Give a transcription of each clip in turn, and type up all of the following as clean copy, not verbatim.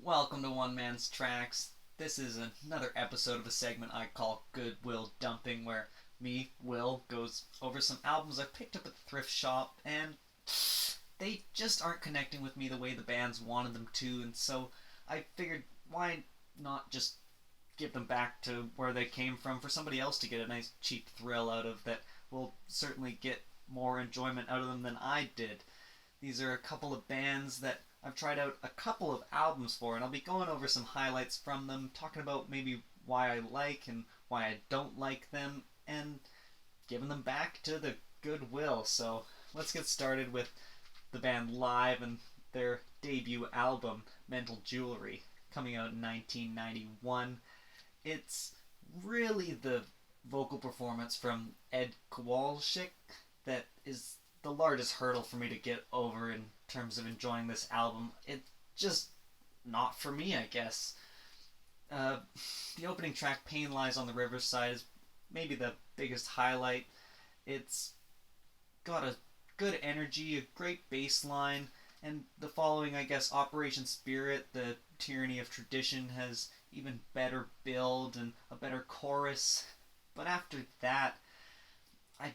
Welcome to One Man's Tracks. This is another episode of a segment I call Goodwill Dumping, where me, Will, goes over some albums I picked up at the thrift shop, and they just aren't connecting with me the way the bands wanted them to, and so I figured why not just give them back to where they came from for somebody else to get a nice cheap thrill out of that will certainly get more enjoyment out of them than I did. These are a couple of bands that I've tried out a couple of albums for, and I'll be going over some highlights from them, talking about maybe why I like and why I don't like them, and giving them back to the goodwill. So let's get started with the band live and their debut album, Mental Jewelry, coming out in 1991. It's really the vocal performance from Ed Kowalczyk that is the largest hurdle for me to get over in terms of enjoying this album. It's just not for me, I guess. Uh, the opening track, Pain Lies on the Riverside, is maybe the biggest highlight. It's got a good energy, a great bass line, and the following, I guess, Operation Spirit, The Tyranny of Tradition, has even better build and a better chorus. But after that, I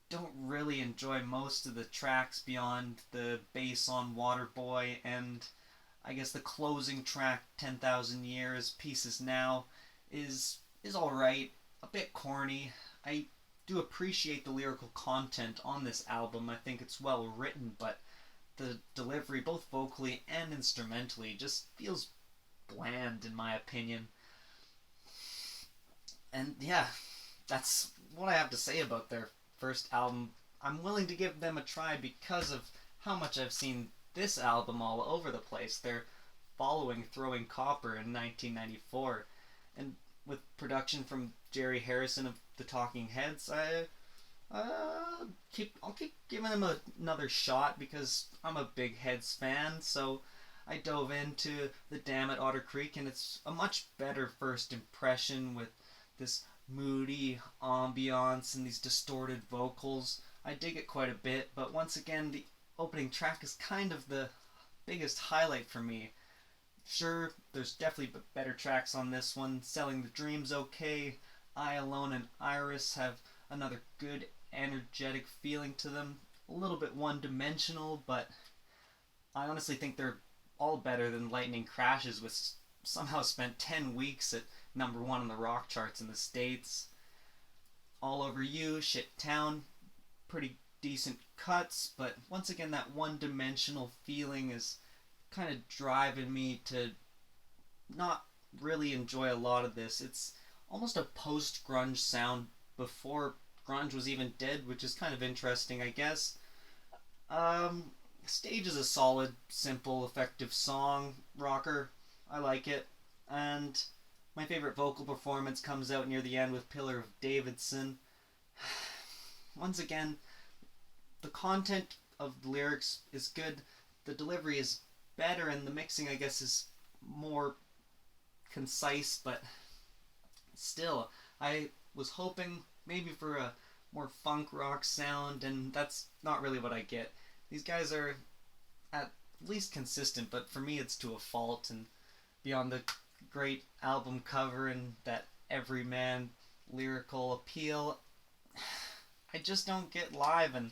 don't really enjoy most of the tracks beyond the bass on Waterboy, and I guess the closing track, 10,000 Years, Pieces Now, is alright, a bit corny. I do appreciate the lyrical content on this album. I think it's well written, but the delivery, both vocally and instrumentally, just feels bland in my opinion. And yeah, that's what I have to say about their first album. I'm willing to give them a try because of how much I've seen this album all over the place. They're following Throwing Copper in 1994, and with production from Jerry Harrison of the Talking Heads, I'll keep giving them another shot because I'm a big Heads fan. So I dove into the Damn at Otter Creek, and it's a much better first impression with this moody ambiance and these distorted vocals. I dig it quite a bit, but once again, the opening track is kind of the biggest highlight for me. Sure, there's definitely better tracks on this one. Selling the Dream's okay. I Alone and Iris have another good, energetic feeling to them. A little bit one-dimensional, but I honestly think they're all better than Lightning Crashes, which somehow spent 10 weeks at number one on the rock charts in the States. All Over You, Shit Town, pretty decent cuts, but once again, that one-dimensional feeling is kind of driving me to not really enjoy a lot of this. It's almost a post-grunge sound before grunge was even dead, which is kind of interesting, I guess. Stage is a solid, simple, effective song rocker. I like it. And my favorite vocal performance comes out near the end with Pillar of Davidson. Once again, the content of the lyrics is good, the delivery is better, and the mixing, I guess, is more concise, but still, I was hoping maybe for a more funk rock sound, and that's not really what I get. These guys are at least consistent, but for me it's to a fault, and beyond the great album cover and that everyman lyrical appeal, I just don't get live, and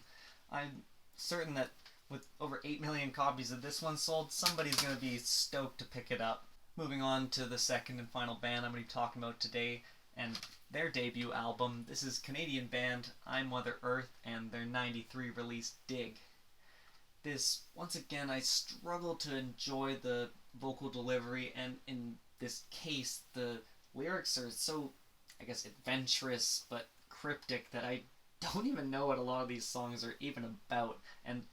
I'm certain that with over 8 million copies of this one sold, somebody's going to be stoked to pick it up. Moving on to the second and final band I'm going to be talking about today and their debut album. This is Canadian band I'm Mother Earth and their 93 release Dig. This, once again, I struggle to enjoy the vocal delivery, and in this case, the lyrics are so, I guess, adventurous but cryptic that I don't even know what a lot of these songs are even about, and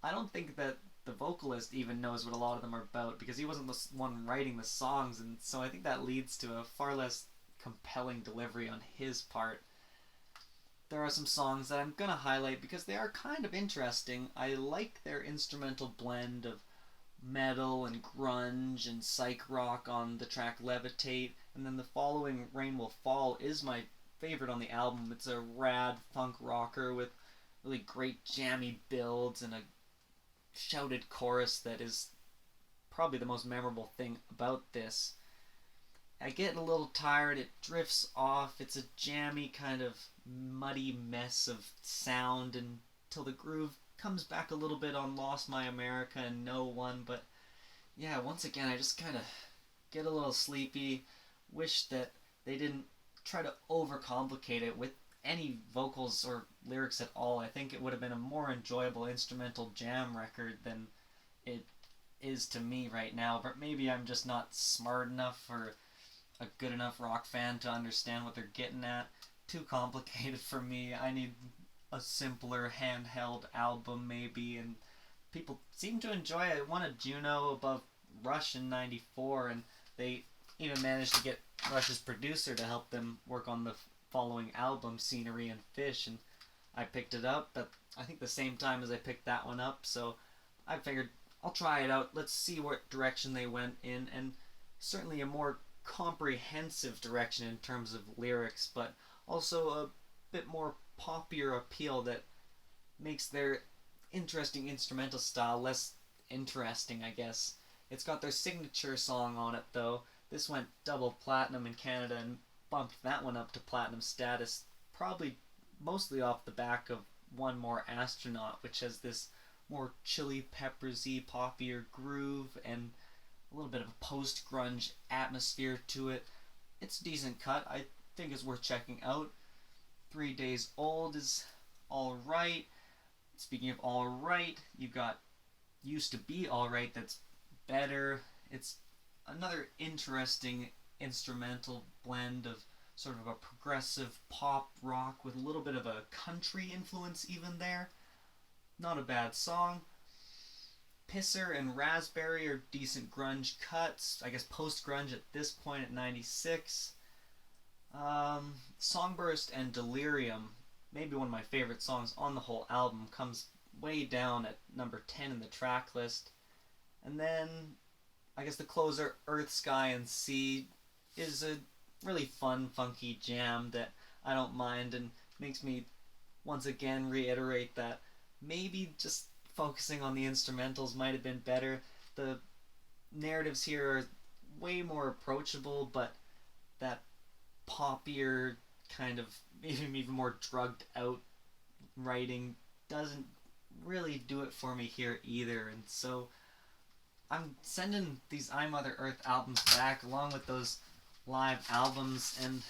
I don't think that the vocalist even knows what a lot of them are about because he wasn't the one writing the songs, and so I think that leads to a far less compelling delivery on his part. There are some songs that I'm going to highlight because they are kind of interesting. I like their instrumental blend of metal and grunge and psych rock on the track Levitate, and then the following Rain Will Fall is my favorite on the album. It's a rad funk rocker with really great jammy builds and a shouted chorus that is probably the most memorable thing about this. I get a little tired, it drifts off, it's a jammy kind of muddy mess of sound until the groove comes back a little bit on Lost My America and No One, but yeah, once again, I just kind of get a little sleepy, wish that they didn't try to overcomplicate it with any vocals or lyrics at all. I think it would have been a more enjoyable instrumental jam record than it is to me right now, but maybe I'm just not smart enough or a good enough rock fan to understand what they're getting at. Too complicated for me. I need a simpler handheld album maybe, and people seem to enjoy it. It won a Juno above Rush in '94, and they even managed to get Rush's producer to help them work on the following album, Scenery and Fish, and I picked it up at I think the same time as I picked that one up, so I figured I'll try it out. Let's see what direction they went in, and certainly a more comprehensive direction in terms of lyrics, but also a bit more poppier appeal that makes their interesting instrumental style less interesting, I guess. It's got their signature song on it, though. This went double platinum in Canada and bumped that one up to platinum status, probably mostly off the back of One More Astronaut, which has this more chili peppersy, poppier groove and a little bit of a post-grunge atmosphere to it. It's a decent cut. I think it's worth checking out. 3 Days Old is alright. Speaking of alright, you got Used to Be Alright that's better. It's another interesting instrumental blend of sort of a progressive pop rock with a little bit of a country influence even there. Not a bad song. Pisser and Raspberry are decent grunge cuts. I guess post-grunge at this point at 96. Songburst and Delirium, maybe one of my favorite songs on the whole album, comes way down at number 10 in the track list. And then, I guess the closer, Earth, Sky, and Sea, is a really fun, funky jam that I don't mind and makes me once again reiterate that maybe just focusing on the instrumentals might have been better. The narratives here are way more approachable, but that poppier kind of even more drugged out writing doesn't really do it for me here either. And so I'm sending these I Mother Earth albums back along with those live albums, and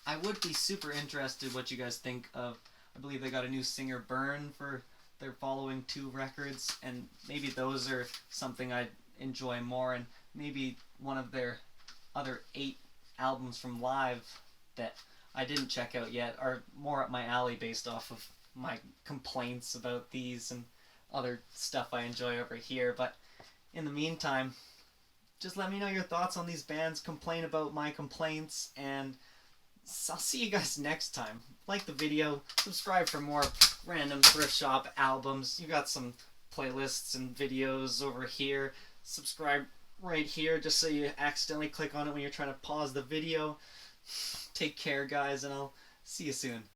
I would be super interested what you guys think of. I believe they got a new singer, Burn, for their following 2 records, and maybe those are something I'd enjoy more, and maybe one of their other 8 albums from live that I didn't check out yet are more up my alley based off of my complaints about these and other stuff I enjoy over here. But in the meantime, just let me know your thoughts on these bands, complain about my complaints, and I'll see you guys next time. Like the video, subscribe for more random thrift shop albums. You got some playlists and videos over here. Subscribe right here just so you accidentally click on it when you're trying to pause the video. Take care, guys, and I'll see you soon.